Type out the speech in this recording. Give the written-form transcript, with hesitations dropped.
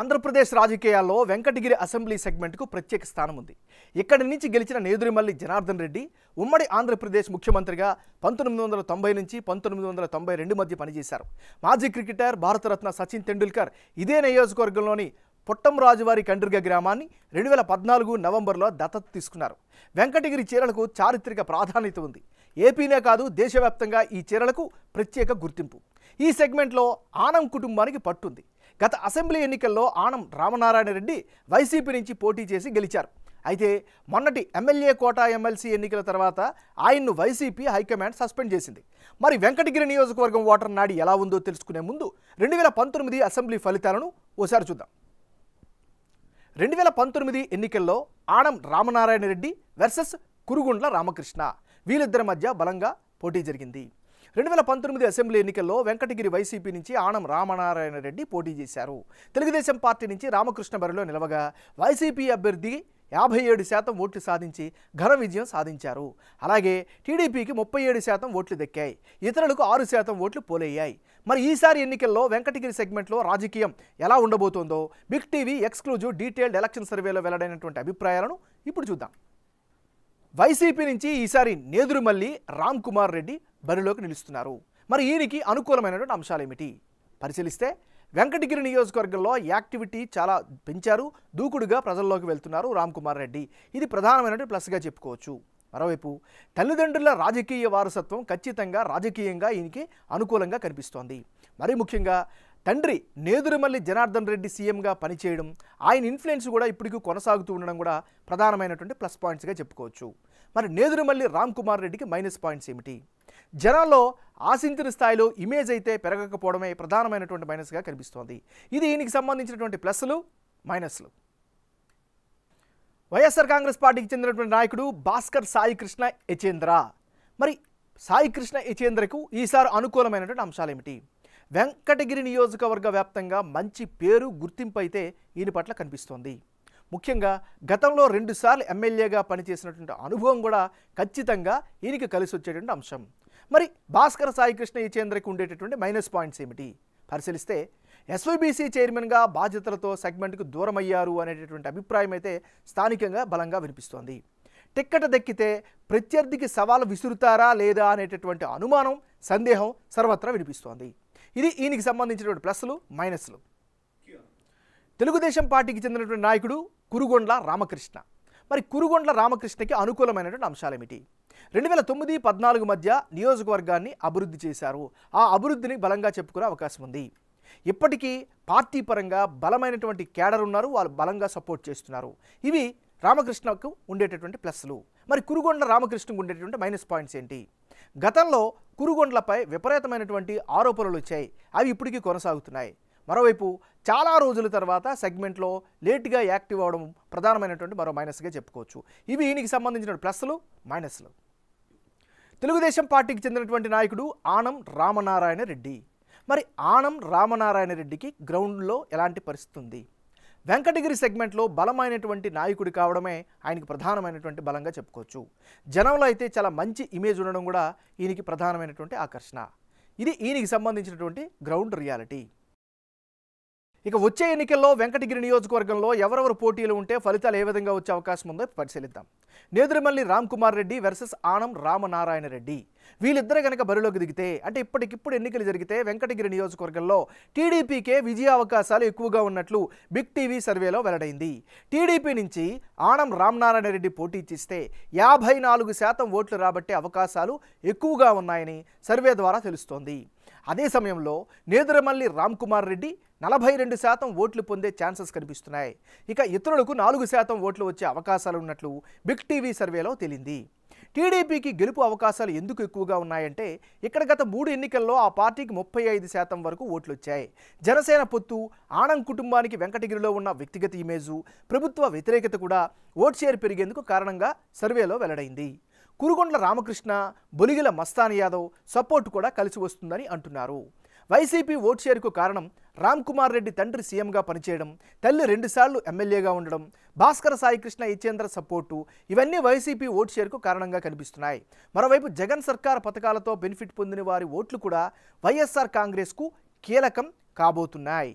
ఆంధ్రప్రదేశ్ రాజకీయాల్లో వెంకటగిరి అసెంబ్లీ సెగ్మెంట్కు ప్రత్యేక స్థానం ఉంది. ఇక్కడి నుంచి గెలిచిన నేదురుమల్లి జనార్దన్ రెడ్డి ఉమ్మడి ఆంధ్రప్రదేశ్ ముఖ్యమంత్రిగా 1990 నుంచి 1992 మధ్య పనిచేశారు. మాజీ క్రికెటర్ భారతరత్న సచిన్ తెండూల్కర్ ఇదే నియోజకవర్గంలోని పొట్టంరాజువారి కండ్రిగ గ్రామాన్ని 2014 నవంబర్లో దత్తత తీసుకున్నారు. వెంకటగిరి చీరలకు చారిత్రక ప్రాధాన్యత ఉంది. ఏపీనే కాదు దేశవ్యాప్తంగా ఈ చీరలకు ప్రత్యేక గుర్తింపు. ఈ సెగ్మెంట్లో ఆనం కుటుంబానికి పట్టుంది. గత అసెంబ్లీ ఎన్నికల్లో ఆనం రామనారాయణ రెడ్డి వైసీపీ నుంచి పోటీ చేసి గెలిచారు. అయితే మొన్నటి ఎమ్మెల్యే కోటా ఎమ్మెల్సీ ఎన్నికల తర్వాత ఆయన్ను వైసీపీ హైకమాండ్ సస్పెండ్ చేసింది. మరి వెంకటగిరి నియోజకవర్గం ఓటర్ నాడి ఎలా ఉందో తెలుసుకునే ముందు 2019 అసెంబ్లీ ఫలితాలను ఓసారి చూద్దాం. 2019 ఎన్నికల్లో ఆనం రామనారాయణ రెడ్డి వర్సెస్ కురుగుండ్ల రామకృష్ణ వీళ్ళిద్దరి మధ్య బలంగా పోటీ జరిగింది. 2019 అసెంబ్లీ ఎన్నికల్లో వెంకటగిరి వైసీపీ నుంచి ఆనం రామనారాయణ రెడ్డి పోటీ చేశారు. తెలుగుదేశం పార్టీ నుంచి రామకృష్ణ బరిలో నిలవగా వైసీపీ అభ్యర్థి 57% ఓట్లు సాధించి ఘన విజయం సాధించారు. అలాగే టీడీపీకి 37% ఓట్లు దక్కాయి. ఇతరులకు 6% ఓట్లు పోలయ్యాయి. మరి ఈసారి ఎన్నికల్లో వెంకటగిరి సెగ్మెంట్లో రాజకీయం ఎలా ఉండబోతోందో big TV exclusive detailed election సర్వేలో వెల్లడైనటువంటి అభిప్రాయాలను ఇప్పుడు చూద్దాం. వైసీపీ నుంచి ఈసారి నేదురుమల్లి రామ్ కుమార్ రెడ్డి బరిలోకి నిలుస్తున్నారు. మరి ఈయనకి అనుకూలమైనటువంటి అంశాలు ఏమిటి పరిశీలిస్తే, వెంకటగిరి నియోజకవర్గంలో యాక్టివిటీ చాలా పెంచారు. దూకుడుగా ప్రజల్లోకి వెళ్తున్నారు రామ్ కుమార్ రెడ్డి. ఇది ప్రధానమైనటువంటి ప్లస్గా చెప్పుకోవచ్చు. మరోవైపు తల్లిదండ్రుల రాజకీయ వారసత్వం ఖచ్చితంగా రాజకీయంగా ఈయనకి అనుకూలంగా కనిపిస్తోంది. మరీ ముఖ్యంగా తండ్రి నేదురుమల్లి జనార్దన్ రెడ్డి సీఎంగా పనిచేయడం, ఆయన ఇన్ఫ్లుయెన్స్ కూడా ఇప్పటికీ కొనసాగుతూ ఉండడం కూడా ప్రధానమైనటువంటి ప్లస్ పాయింట్స్గా చెప్పుకోవచ్చు. మరి నేదురుమల్లి రామ్ కుమార్ రెడ్డికి మైనస్ పాయింట్స్ ఏమిటి? జనాల్లో ఆశించిన స్థాయిలో ఇమేజ్ అయితే పెరగకపోవడమే ప్రధానమైనటువంటి మైనస్గా కనిపిస్తోంది. ఇది ఈయనకి సంబంధించినటువంటి ప్లస్లు మైనస్లు. వైఎస్ఆర్ కాంగ్రెస్ పార్టీకి చెందినటువంటి నాయకుడు భాస్కర్ సాయి కృష్ణ యచేంద్ర. మరి సాయి కృష్ణ యచేంద్రకు ఈసారి అనుకూలమైనటువంటి అంశాలు ఏమిటి? వెంకటగిరి నియోజకవర్గ వ్యాప్తంగా మంచి పేరు గుర్తింపు అయితే ఈయన పట్ల కనిపిస్తోంది. ముఖ్యంగా గతంలో 2 సార్లు ఎమ్మెల్యేగా పనిచేసినటువంటి అనుభవం కూడా ఖచ్చితంగా ఈయనకి కలిసి వచ్చేటువంటి అంశం. మరి భాస్కర్ సాయి కృష్ణ యచేంద్రకు ఉండేటటువంటి మైనస్ పాయింట్స్ ఏమిటి పరిశీలిస్తే, ఎస్వైబీసీ చైర్మన్గా బాధ్యతలతో సెగ్మెంట్కు దూరమయ్యారు అనేటటువంటి అభిప్రాయం అయితే స్థానికంగా బలంగా వినిపిస్తోంది. టిక్కెట్ దక్కితే ప్రత్యర్థికి సవాలు విసురుతారా లేదా అనేటటువంటి అనుమానం, సందేహం సర్వత్రా వినిపిస్తోంది. ఇది ఈయనకి సంబంధించినటువంటి ప్లస్లు మైనస్లు. తెలుగుదేశం పార్టీకి చెందినటువంటి నాయకుడు కురుగుండ్ల రామకృష్ణ. మరి కురుగుండ్ల రామకృష్ణకి అనుకూలమైనటువంటి అంశాలు ఏమిటి? 2009-14 మధ్య నియోజకవర్గాన్ని అభివృద్ధి చేశారు. ఆ అభివృద్ధిని బలంగా చెప్పుకునే అవకాశం ఉంది. ఇప్పటికీ పార్టీ పరంగా బలమైనటువంటి క్యాడర్ ఉన్నారు, వాళ్ళు బలంగా సపోర్ట్ చేస్తున్నారు. ఇవి రామకృష్ణకు ఉండేటటువంటి ప్లస్లు. మరి కురుగుండ్ల రామకృష్ణకు ఉండేటటువంటి మైనస్ పాయింట్స్ ఏంటి? గతంలో కురుగుండ్లపై విపరీతమైనటువంటి ఆరోపణలు వచ్చాయి. అవి ఇప్పటికీ కొనసాగుతున్నాయి. మరోవైపు చాలా రోజుల తర్వాత సెగ్మెంట్లో లేట్గా యాక్టివ్ అవడం ప్రధానమైనటువంటి మరో మైనస్గా చెప్పుకోవచ్చు. ఇవి ఈయనకి సంబంధించిన ప్లస్లు మైనస్లు. తెలుగుదేశం పార్టీకి చెందినటువంటి నాయకుడు ఆనం రామనారాయణ రెడ్డి. మరి ఆనం రామనారాయణ రెడ్డికి గ్రౌండ్లో ఎలాంటి పరిస్థితి ఉంది? వెంకటగిరి సెగ్మెంట్లో బలమైనటువంటి నాయకుడు కావడమే ఆయనకి ప్రధానమైనటువంటి బలంగా చెప్పుకోవచ్చు. జనంలో అయితే చాలా మంచి ఇమేజ్ ఉండడం కూడా ఈయనకి ప్రధానమైనటువంటి ఆకర్షణ. ఇది ఈయనకి సంబంధించినటువంటి గ్రౌండ్ రియాలిటీ. ఇక వచ్చే ఎన్నికల్లో వెంకటగిరి నియోజకవర్గంలో ఎవరెవరు పోటీలు ఉంటే ఫలితాలు ఏ విధంగా వచ్చే అవకాశం ఉందో పరిశీలిద్దాం. నేదురుమల్లి రామ్ కుమార్ రెడ్డి వర్సెస్ ఆనం రామనారాయణ రెడ్డి. వీళ్ళిద్దరే కనుక బరిలోకి దిగితే, అంటే ఇప్పటికిప్పుడు ఎన్నికలు జరిగితే వెంకటగిరి నియోజకవర్గంలో టీడీపీకే విజయ అవకాశాలు ఎక్కువగా ఉన్నట్లు బిగ్ టీవీ సర్వేలో వెల్లడైంది. టీడీపీ నుంచి ఆనం రామనారాయణ రెడ్డి పోటీ చేస్తే 54% ఓట్లు రాబట్టే అవకాశాలు ఎక్కువగా ఉన్నాయని సర్వే ద్వారా తెలుస్తోంది. అదే సమయంలో నేదురుమల్లి రామ్ కుమార్ రెడ్డి 42% ఓట్లు పొందే ఛాన్సెస్ కనిపిస్తున్నాయి. ఇక ఇతరులకు 4% ఓట్లు వచ్చే అవకాశాలు ఉన్నట్లు బిగ్ టీవీ సర్వేలో తేలింది. టీడీపీకి గెలుపు అవకాశాలు ఎందుకు ఎక్కువగా ఉన్నాయంటే, ఇక్కడ గత 3 ఎన్నికల్లో ఆ పార్టీకి 35% వరకు ఓట్లు వచ్చాయి. జనసేన పొత్తు, ఆనం కుటుంబానికి వెంకటగిరిలో ఉన్న వ్యక్తిగత ఇమేజు, ప్రభుత్వ వ్యతిరేకత కూడా ఓట్ షేర్ పెరిగేందుకు కారణంగా సర్వేలో వెల్లడైంది. కురుగుండ్ల రామకృష్ణ, బొలిగిల మస్తాన్ యాదవ్ సపోర్ట్ కూడా కలిసి వస్తుందని అంటున్నారు. వైసీపీ ఓట్ షేర్కు కారణం రామ్ కుమార్ రెడ్డి తండ్రి సీఎంగా పనిచేయడం, తల్లి 2 సార్లు ఎమ్మెల్యేగా ఉండడం, భాస్కర్ సాయి కృష్ణ యచేంద్ర సపోర్టు, ఇవన్నీ వైసీపీ ఓట్ షేర్కు కారణంగా కనిపిస్తున్నాయి. మరోవైపు జగన్ సర్కార్ పథకాలతో బెనిఫిట్ పొందిన వారి ఓట్లు కూడా వైఎస్ఆర్ కాంగ్రెస్కు కీలకం కాబోతున్నాయి.